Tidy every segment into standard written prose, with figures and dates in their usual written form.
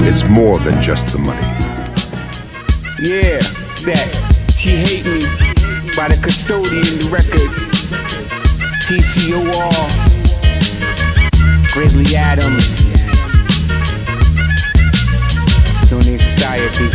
It's more than just the money. Yeah, that She Hate Me by the Custodian, the record. TCOR, Grizzly Adams, Doing Society.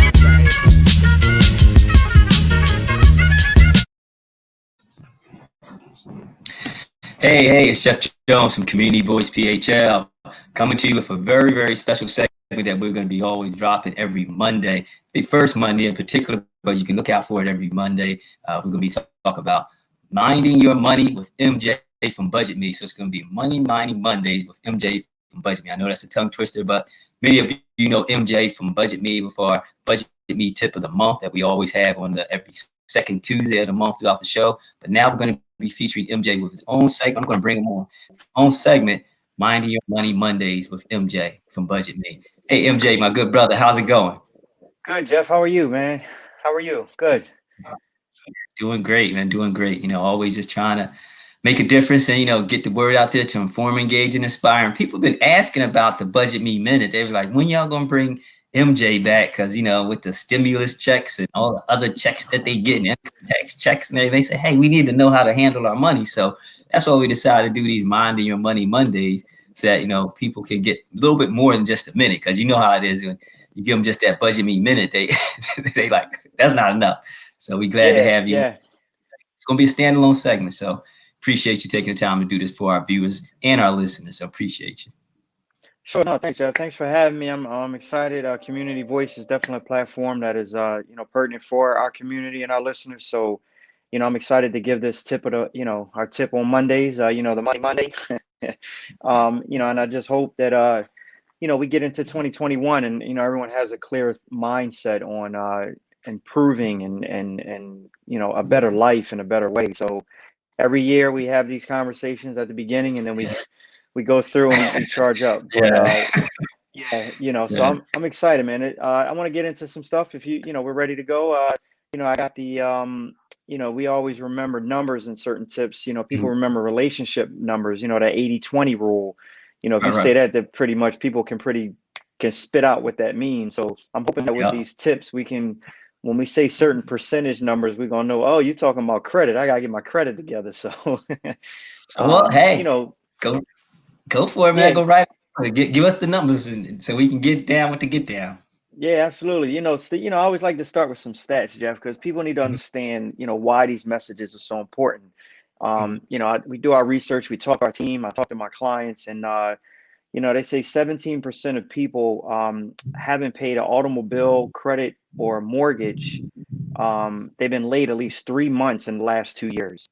Hey, it's Jeff Jones from Community Voice PHL, coming to you with a very, very special segment that we're going to be always dropping every Monday, the first Monday in particular, but you can look out for it every Monday. We're going to be talking about minding your money with MJ from BudgetME. So it's going to be Money Minding Mondays with MJ from BudgetME. I know that's a tongue twister, but many of you know MJ from BudgetME with our BudgetME tip of the month that we always have on the every second Tuesday of the month throughout the show. But now we're going to be featuring MJ with his own segment. I'm going to bring him on his own segment, Minding Your Money Mondays with MJ from BudgetME. Hey, MJ, my good brother, how's it going? Good, Jeff. How are you, man? How are you? Good. Doing great, man. Doing great. You know, always just trying to make a difference and, you know, get the word out there to inform, engage, and inspire. And people have been asking about the BudgetME Minute. They were like, when y'all going to bring MJ back? Because, you know, with the stimulus checks and all the other checks that they get, and income tax checks and everything, they say, hey, we need to know how to handle our money. So that's why we decided to do these Minding Your Money Mondays so that, you know, people can get a little bit more than just a minute. Because you know how it is when you give them just that BudgetME Minute, they like, that's not enough. So we're glad to have you. Yeah. It's going to be a standalone segment. So appreciate you taking the time to do this for our viewers and our listeners. So appreciate you. Sure. No, thanks, Jeff. Thanks for having me. I'm excited. Community Voice is definitely a platform that is pertinent for our community and our listeners. So, I'm excited to give this tip of our tip on Mondays. The Money Monday. And I just hope that we get into 2021 and everyone has a clear mindset on improving and a better life in a better way. So every year we have these conversations at the beginning and then we go through and we charge up. But so I'm excited, man. I want to get into some stuff if we're ready to go. I got the we always remember numbers in certain tips. People remember relationship numbers, that 80-20 rule. If you say that pretty much people can spit out what that means. So I'm hoping that with these tips we can, when we say certain percentage numbers, we're gonna know, oh, you're talking about credit. I gotta get my credit together. So well, hey, go for it, man. Go right. Give us the numbers so we can get down with the get down. Yeah, absolutely. I always like to start with some stats, Jeff, because people need to understand, why these messages are so important. We do our research, we talk to our team, I talk to my clients, and they say 17% of people haven't paid an automobile, credit, or mortgage. They've been late at least 3 months in the last 2 years.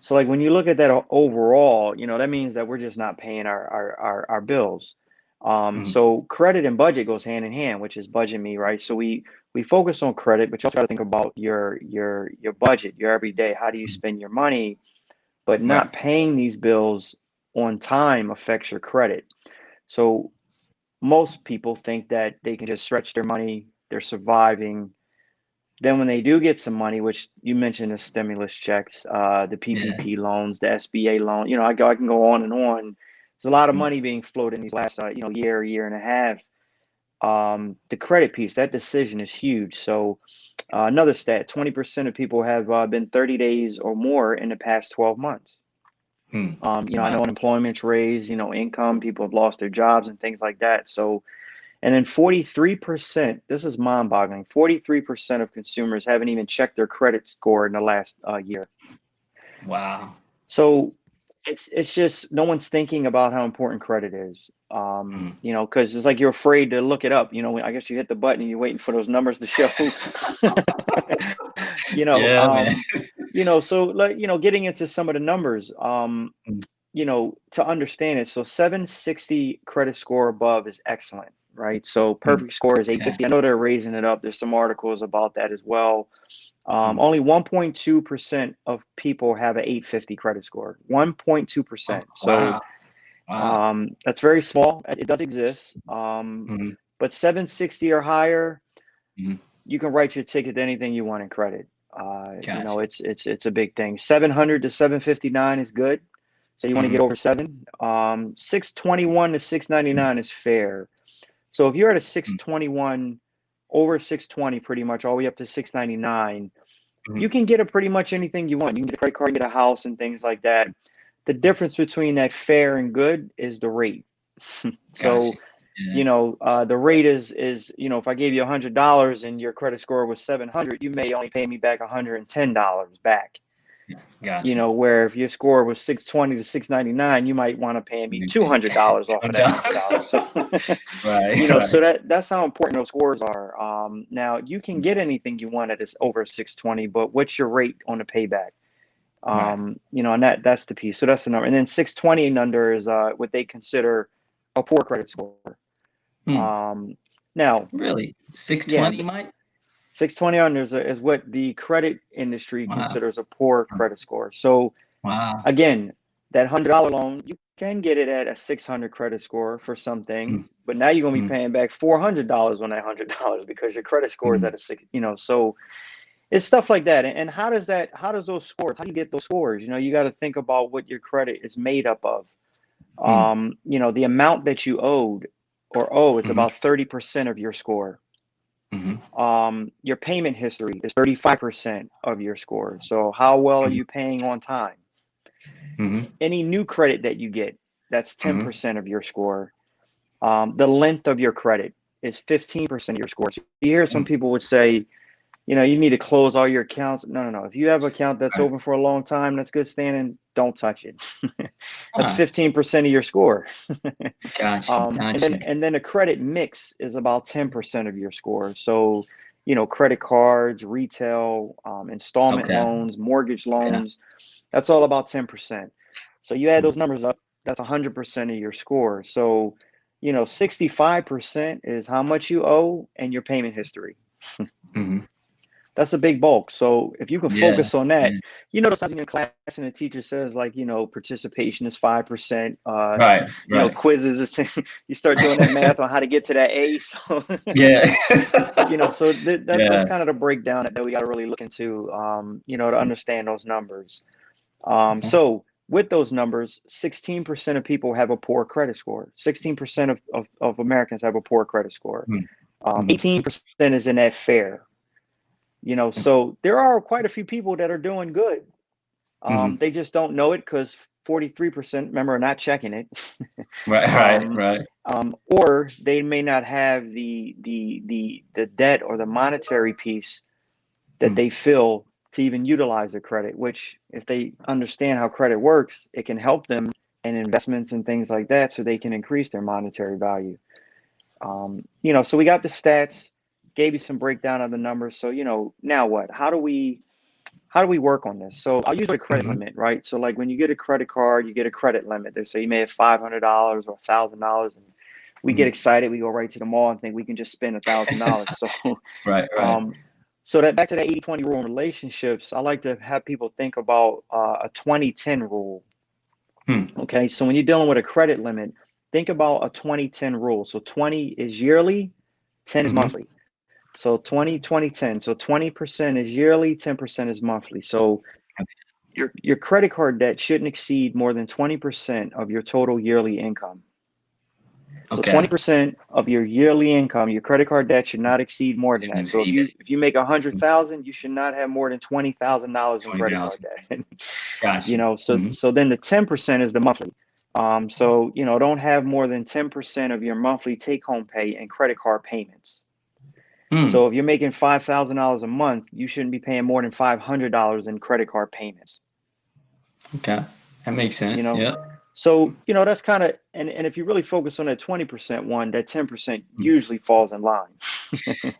So like when you look at that overall, that means that we're just not paying our bills. So credit and budget goes hand in hand, which is BudgetME, right? So we focus on credit, but you also got to think about your budget, your everyday. How do you spend your money? But not paying these bills on time affects your credit. So most people think that they can just stretch their money, they're surviving. Then when they do get some money, which you mentioned the stimulus checks, the PPP loans, the SBA loan, I can go on and on. There's a lot of money being floated in these last, year and a half. The credit piece, that decision is huge. So another stat, 20% of people have been 30 days or more in the past 12 months. I know unemployment's raised, income, people have lost their jobs and things like that. So, and then 43%, this is mind-boggling, 43% of consumers haven't even checked their credit score in the last year. Wow. So it's just no one's thinking about how important credit is. Because it's like you're afraid to look it up. I guess you hit the button and you're waiting for those numbers to show. So like, getting into some of the numbers, to understand it. So 760 credit score above is excellent, right? So perfect score is 850. I know they're raising it up. There's some articles about that as well. Only 1.2% of people have an 850 credit score. 1.2%. So that's very small. It does exist. But 760 or higher, you can write your ticket to anything you want in credit. It's a big thing. 700 to 759 is good. So you want to get over 7. 621 to 699 is fair. So if you're at a 621, over 620, pretty much all the way up to 699, you can get a pretty much anything you want. You can get a credit card, get a house, and things like that. The difference between that fair and good is the rate. So, Gotcha. Yeah. the rate is, if I gave you $100 and your credit score was 700, you may only pay me back $110 back. Gotcha. Where if your score was 620 to 699, you might want to pay me $200 off of that $100. So, Right. so that's how important those scores are. Now you can get anything you want at this over 620, but what's your rate on the payback? And that's the piece. So that's the number. And then 620 and under is what they consider a poor credit score. Now, really, 620, Mike? 620 under is what the credit industry considers a poor credit score. So, again, that $100 loan, you can get it at a 600 credit score for some things, but now you're going to be paying back $400 on that $100 because your credit score is at a 6. So it's stuff like that. And how do you get those scores? You got to think about what your credit is made up of. The amount that you owe is about 30% of your score. Your payment history is 35% of your score. So how well are you paying on time? Any new credit that you get, that's 10% of your score. The length of your credit is 15% of your score. So you hear some people would say, you need to close all your accounts. No. If you have an account that's open for a long time, that's good standing, don't touch it. That's 15% of your score. Gotcha. And then a credit mix is about 10% of your score. So, credit cards, retail, installment loans, mortgage loans, that's all about 10%. So you add those numbers up, that's 100% of your score. So, 65% is how much you owe and your payment history. That's a big bulk. So if you can focus on that, those times in class and the teacher says participation is 5%. Quizzes is 10. You start doing that math on how to get to that A. So so that's kind of the breakdown that we got to really look into. To understand those numbers. So with those numbers, 16% of people have a poor credit score. 16% of Americans have a poor credit score. 18% is in that fair. So there are quite a few people that are doing good. They just don't know it because 43%, remember, are not checking it. Right. Or they may not have the debt or the monetary piece that they feel to even utilize their credit, which if they understand how credit works, it can help them in investments and things like that so they can increase their monetary value. So we got the stats, gave you some breakdown of the numbers. So, now what? How do we work on this? So I'll use a credit limit, right? So like when you get a credit card, you get a credit limit. They say you may have $500 or $1,000, and we get excited. We go right to the mall and think we can just spend $1,000. So right. So that back to that 80-20 rule in relationships, I like to have people think about a 20-10 rule. Okay, so when you're dealing with a credit limit, think about a 20-10 rule. So 20 is yearly, 10 is monthly. So 20-20-10. So 20% is yearly, 10% is monthly. So your credit card debt shouldn't exceed more than 20% of your total yearly income. So 20% of your yearly income, your credit card debt should not exceed more than that. So if you make $100,000, you should not have more than $20,000 in credit card debt. Gotcha. So then the 10% is the monthly. So don't have more than 10% of your monthly take-home pay in credit card payments. So if you're making $5,000 a month, you shouldn't be paying more than $500 in credit card payments. Okay, that makes sense. So, that's kind of, and if you really focus on that 20% one, that 10% usually falls in line.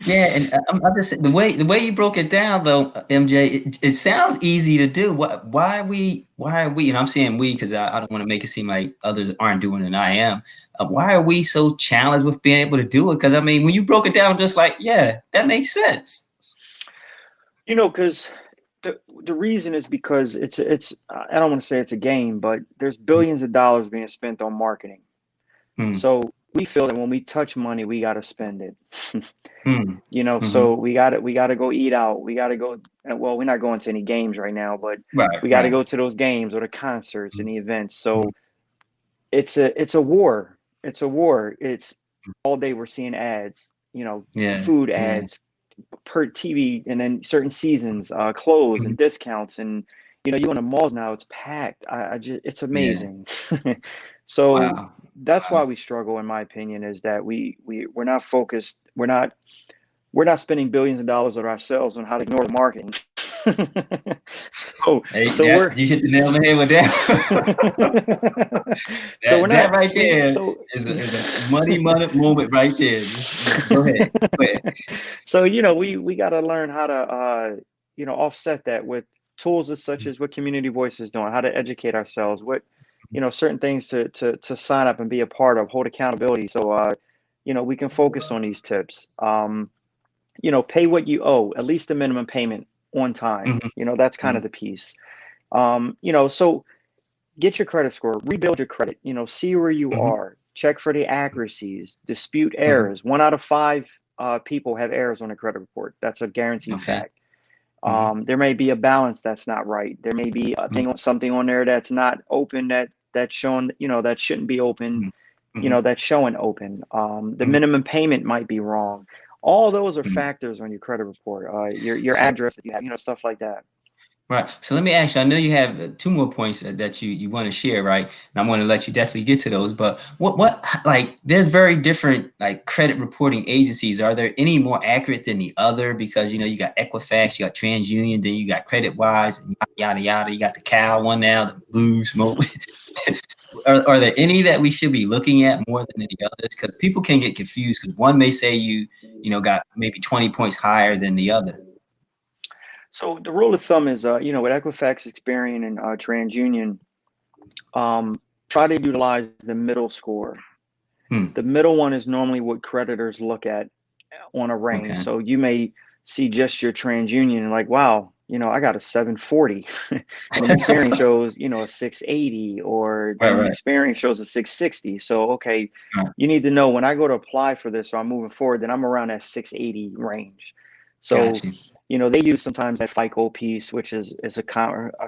And I'm just the way you broke it down though, MJ, it sounds easy to do. Why are we? And I'm saying we because I don't want to make it seem like others aren't doing it and I am. Why are we so challenged with being able to do it? Because I mean, when you broke it down, just like, that makes sense. Because the reason is because it's I don't want to say it's a game, but there's billions of dollars being spent on marketing. So we feel that when we touch money, we got to spend it. So we got to go eat out. We got to go. Well, we're not going to any games right now, but we got to go to those games or the concerts and the events. So it's a war. It's all day we're seeing ads, Yeah. food Yeah. ads per TV, and then certain seasons, clothes and Mhm. discounts, and you go in the malls now, it's packed. I just, it's Yeah. amazing. So Wow. that's why Wow. we struggle, in my opinion, is that we're not focused. We're not spending billions of dollars on ourselves on how to ignore the marketing. so Hey, so we're that you hit the nail on the head with that. so we're That not right we there so is a money moment right there. Just go ahead. Go ahead. so we got to learn how to offset that with tools as such as what Community Voice is doing, how to educate ourselves, what certain things to sign up and be a part of, hold accountability, so we can focus on these tips. Pay what you owe, at least the minimum payment on time. Mhm. That's kind of Mhm. the piece. So get your credit score, rebuild your credit, see where you Mhm. are, check for the accuracies, dispute Mhm. errors. 1 out of 5 people have errors on a credit report. That's a guaranteed Okay. fact. Mhm. There may be a balance that's not right. There may be a Mhm. thing, something on there that's not open, that's showing, that shouldn't be open, Mhm. Mhm. that's showing open. The Mhm. minimum payment might be wrong. All those are Mhm. factors on your credit report. Your So, address that you have, stuff like that. right. So let me ask you. I know you have two more points that you want to share, right? And I'm going to let you definitely get to those. But what like there's very different like credit reporting agencies. Are there any more accurate than the other? Because you got Equifax, you got TransUnion, then you got CreditWise, and yada yada. You got the Cal one now, the Blue Smoke. Are there any that we should be looking at more than the others? Because people can get confused. Because one may say got maybe 20 points higher than the other. So the rule of thumb is, with Equifax, Experian, and TransUnion, try to utilize the middle score. Hmm. The middle one is normally what creditors look at on a range. Okay. So you may see just your TransUnion and like, wow, I got a 740, and then Experian shows, a 680, or Right. then Right. Experian shows a 660. So, okay, Right. you need to know when I go to apply for this, or I'm moving forward, then I'm around that 680 range. So, Gotcha. they use sometimes that FICO piece, which is a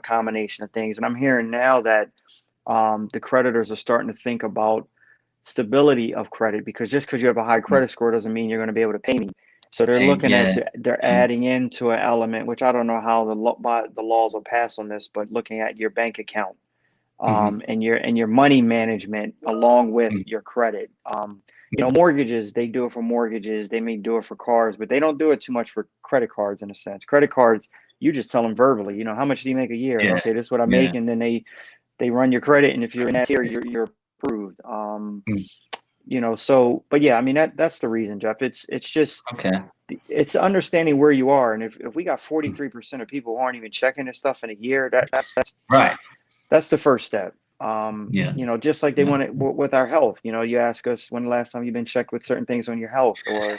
combination of things. And I'm hearing now that the creditors are starting to think about stability of credit, because just because you have a high Mhm. credit score doesn't mean you're going to be able to pay me. So they're Hey, looking at yeah. they're Yeah. adding into an element, which I don't know how the laws will pass on this, but looking at your bank account, Mhm. and your money management along with Mhm. your credit. Mortgages, they do it for mortgages, they may do it for cars, but they don't do it too much for credit cards. In a sense, credit cards, you just tell them verbally, how much do you make a year? Yeah. Okay, this is what I Yeah. make, and then they run your credit, and if you're in that tier, you're approved. Mm. So, but yeah, I mean, that's the reason, Jeff. It's just, Okay. it's understanding where you are. And if we got Mm. 43% of people who aren't even checking this stuff in a year, Right. that's the first step. Yeah. Just like they Yeah. want it with our health. You ask us, when the last time you've been checked with certain things on your health, or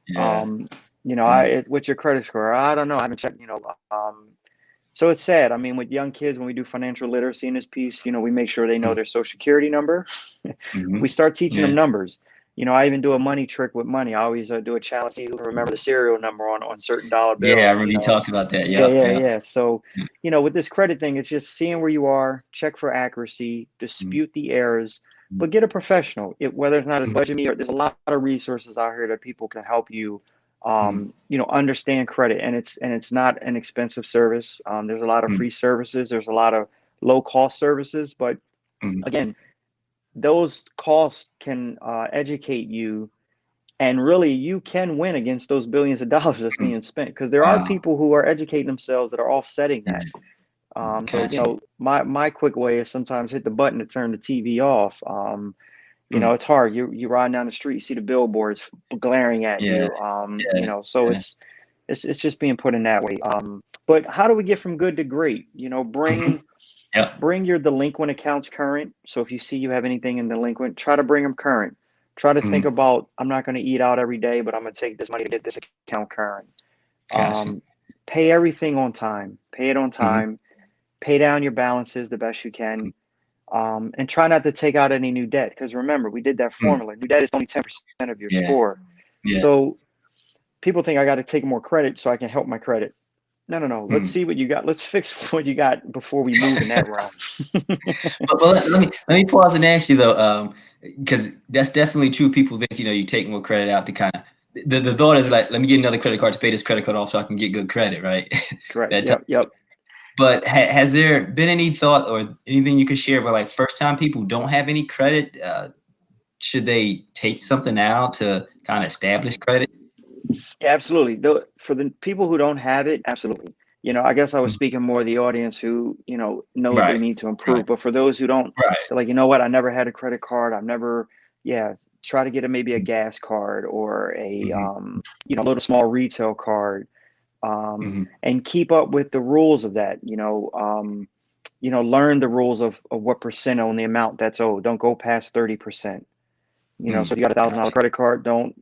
Yeah. um, Yeah. what's your credit score? I don't know. I haven't checked. So it's sad. I mean, with young kids, when we do financial literacy in this piece, we make sure they know Mm. their social security number. We Mhm. start teaching them Yeah. numbers. I even do a money trick with money. I always do a challenge, see who can remember the serial number on certain dollar Yeah. I bills. remember you talked about that. Yeah, Yep. yeah, Yep. yeah. So, Mm. with this credit thing, it's just seeing where you are, check for accuracy, Mm. dispute the errors, Mm. but get a professional. Whether it's not as Mm. BudgetME, or there's a lot of resources out here that people can help you, Mm. understand credit, and it's not an expensive service. There's a lot of Mm. free services. There's a lot of low cost services, but Mm. again, those costs can educate you, and really you can win against those billions of dollars that's Mm. being spent, because there are Wow. people who are educating themselves that are offsetting Yeah. that. So Gotcha. my quick way is sometimes hit the button to turn the TV off. Mm. It's hard. You ride down the street, you see the billboards glaring at Yeah. you. Yeah. So Yeah. it's just being put in that way. But how do we get from good to great? Mhm. Yep. Bring your delinquent accounts current. So if you see you have anything in delinquent, try to bring them current. Try to think Mm. about, I'm not going to eat out every day, but I'm going to take this money to get this account current. Gotcha. Pay everything on time. Pay it on Mhm. time. Pay down your balances the best you can. And try not to take out any new debt, because remember, we did that Mm. formula. New debt is only 10% of your Yeah. score. Yeah. So people think I got to take more credit so I can help my credit. No, no, no. Let's Mm. see what you got. Let's fix what you got before we move in that realm. Well, let me pause and ask you though. because that's definitely true. People think, you take more credit out to kind of, the thought is like, let me get another credit card to pay this credit card off so I can get good credit, right? Correct. That Yep. Yep. But has there been any thought or anything you could share where like first time people don't have any credit, should they take something out to kind of establish credit? Yeah, absolutely. For the people who don't have it, absolutely. I guess I was Mhm. speaking more of the audience who, know they Right, need to right, improve. But for those who don't, right. they're like, you know what? I never had a credit card. I've never, yeah, try to get maybe a gas card or a, Mhm, little small retail card, mhm, and keep up with the rules of that. Learn the rules of what percent on the amount that's owed. Don't go past 30%. So if you got $1,000 gotcha. credit card, don't,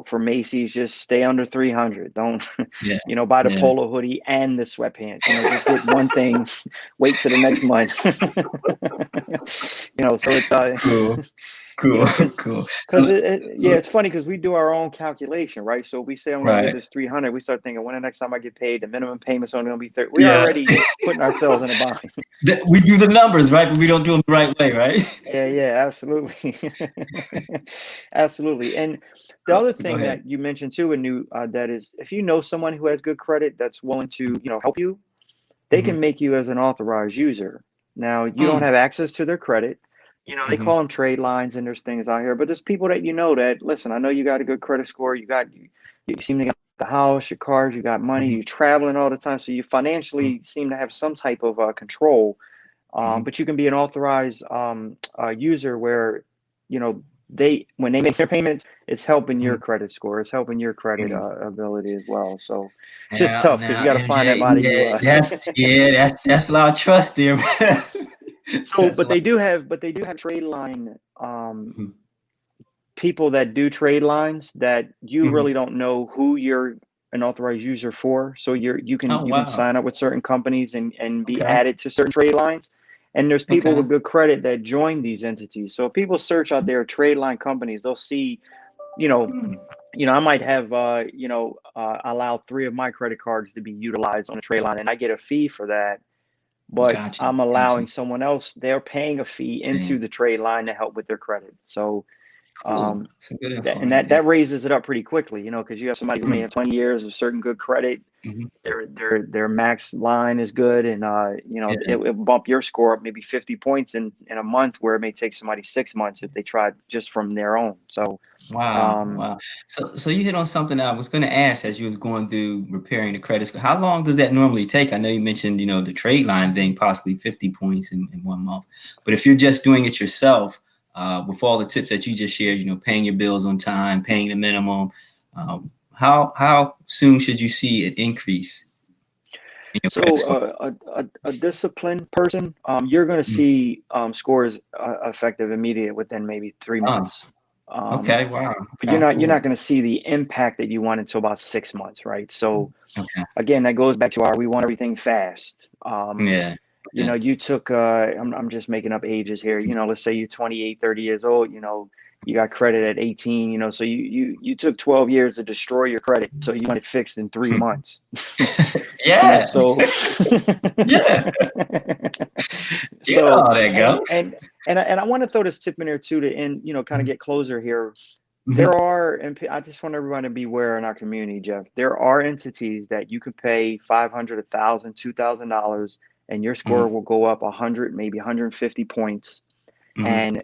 for Macy's, just stay under 300. Don't, Yeah, buy the yeah. polo hoodie and the sweatpants. Just get one thing, wait to the next month. So it's Cool, cool, because cool. yeah, So it's funny because we do our own calculation, right? So if we say I'm going to get right. this 300, we start thinking when the next time I get paid, the minimum payment's only going to be 30. We're Yeah. already putting ourselves in a bind. We do the numbers, right? But we don't do them the right way, right? Yeah, yeah, absolutely. Absolutely. And the So other go thing ahead. that you mentioned too, and that is if you know someone who has good credit that's willing to, help you, they Mhm. can make you as an authorized user. Now, you don't Mm, have access to their credit. They mhm, call them trade lines and there's things out here, but there's people that that, listen, I know you got a good credit score, you seem to got the house, your cars, you got money, mhm, you're traveling all the time, so you mhm, financially seem to have some type of control, mhm, but you can be an authorized user where, they when they make their payments, it's helping your mhm, credit score, it's helping your credit mhm. ability as well. So it's just Now, tough because you now, got to find that MJ, body yeah, who. that's a lot of trust there, man. So, That's a but lot. they do have trade line Mhm, people that do trade lines that you mhm. really don't know who you're an authorized user for. So you can Oh, you can wow. sign up with certain companies and be Okay, added to certain trade lines. And there's people okay. with good credit that join these entities. So if people search out their trade line companies, they'll see, you know, Mm, I might have allow three of my credit cards to be utilized on a trade line, and I get a fee for that. But gotcha, I'm gotcha. allowing someone else; they're paying a fee into Man, the trade line to help with their credit. So cool. um, Some good info that and right that there. that raises it up pretty quickly, because you have somebody who may Mm, have 20 years of certain good credit. mhm. Their max line is good, and Yeah. it'll bump your score up maybe 50 points in a month, where it may take somebody 6 months if they tried just from their own. So Wow, um, wow. So you hit on something I was going to ask as you was going through repairing the credit score. How long does that normally take? I know you mentioned, the trade line thing, possibly 50 points in 1 month. But if you're just doing it yourself, with all the tips that you just shared, paying your bills on time, paying the minimum, how soon should you see an increase in your credit So score? a disciplined person, you're going to Mhm. see scores effective immediate within maybe three Oh, months. Um, okay, wow. but you're Okay, not cool. going to see the impact that you want until about 6 months, right? So Okay. again, that goes back to our we want everything fast. Yeah. Yeah. You took I'm just making up ages here. Let's say you're 28, 30 years old, you got credit at 18, so you took 12 years to destroy your credit. So you want it fixed in 3 months. Yeah. So Yeah. Yeah. so There you and go. and and I want to throw this tip in there too to end, kind of Mhm. get closer here. There Mhm. are, and I just want everyone to be aware in our community, Jeff. There are entities that you could pay 500, 1,000, $2,000, and your score Mhm. will go up 100, maybe 150 points. Mhm. And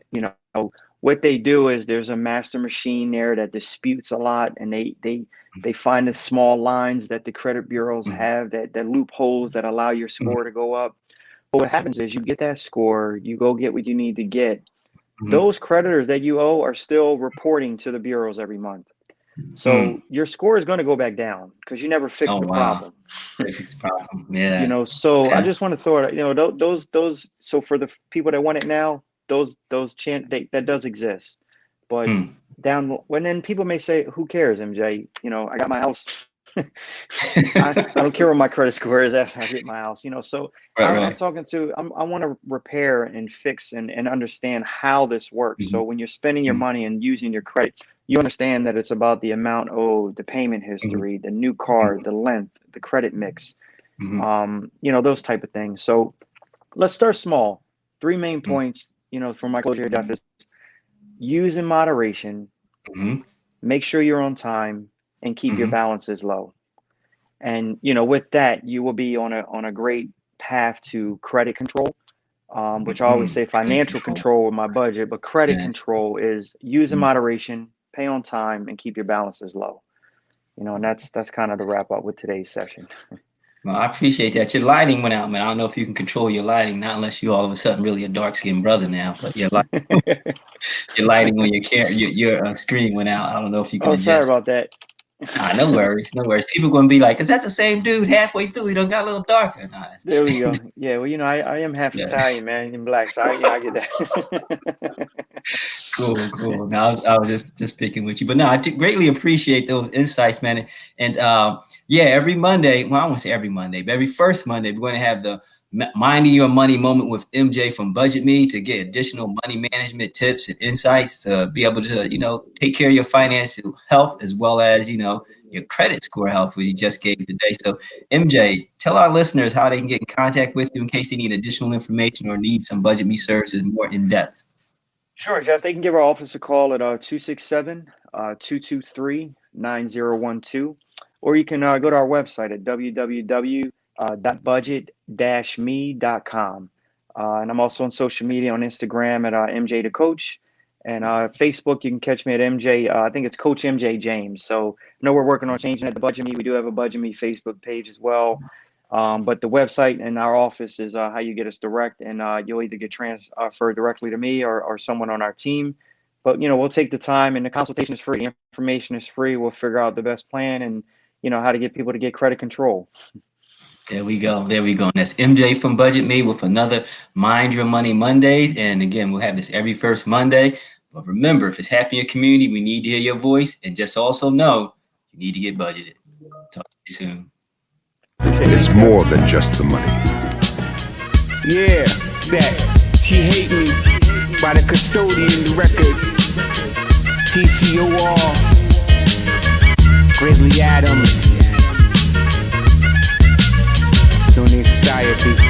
what they do is there's a master machine there that disputes a lot, and they find the small lines that the credit bureaus Mhm. have, that loopholes that allow your Mhm. score to go up. But what happens is you get that score, you go get what you need to get. Mhm. Those creditors that you owe are still reporting to the bureaus every month. Mm. So your score is going to go back down because you never fixed Oh, the wow. problem. Fix the problem. Yeah. So I Okay. just want to throw it, those, so for the people that want it now, that does exist. But Hmm. when then people may say, who cares, MJ? I got my house. I don't care what my credit score is after I get my house, so Right, I'm right. talking to, I want to repair and fix and understand how this works. Mhm. So when you're spending your Mhm. money and using your credit, you understand that it's about the amount owed, the payment Mhm. history, the new card, Mhm. the length, the credit mix, Mhm. those type of things. So let's start small. Three main Mhm. points, for my closure here, Jeff, is use in moderation, Mm-hmm. make sure you're on time, and keep your Mm-hmm. balances low. And with that, you will be on a great path to credit control, which I always Mm-hmm. say Credit financial control. control with my budget, but credit Yeah. control is use in Mm-hmm. moderation, pay on time, and keep your balances low. And that's kind of the wrap up with today's session. Well, I appreciate that. Your lighting went out, man. I don't know if you can control your lighting, not unless you all of a sudden really a dark skinned brother now. But your lighting on your screen went out. I don't know if you can Oh, sorry adjust. about that. No worries, no worries. People gonna be like, "Is that the same dude?" Halfway through, he done got a little darker. Nah, There we go. Yeah, well, I am half yeah. Italian, man, and black, so I get that. Cool, cool. Now I was just picking with you, but no, I greatly appreciate those insights, man. And yeah, every Monday, well, I won't say every Monday, but every first Monday, we're going to have the Minding Your Money moment with MJ from BudgetME to get additional money management tips and insights to be able to, take care of your financial health as well as, your credit score health, which you just gave today. So, MJ, tell our listeners how they can get in contact with you in case they need additional information or need some BudgetME services more in depth. Sure, Jeff. They can give our office a call at 267-223-9012, or you can go to our website at www.budget-me.com. And I'm also on social media on Instagram at MJ the Coach, and Facebook you can catch me at MJ. I think it's Coach MJ James. So I know we're working on changing that to Budget Me. We do have a Budget Me Facebook page as well. But the website and our office is how you get us direct, and you'll either get transferred directly to me or someone on our team. But we'll take the time, and the consultation is free. Information is free. We'll figure out the best plan and how to get people to get credit control. There we go. There we go. And that's MJ from BudgetMe with another Mind Your Money Mondays. And again, we'll have this every first Monday. But remember, if it's happy in your community, we need to hear your voice. And just also know you need to get budgeted. Talk to you soon. It's more than just the money. Yeah, that She Hate Me by the Custodian, the record. TCOR, Grizzly Adams, Donate Society.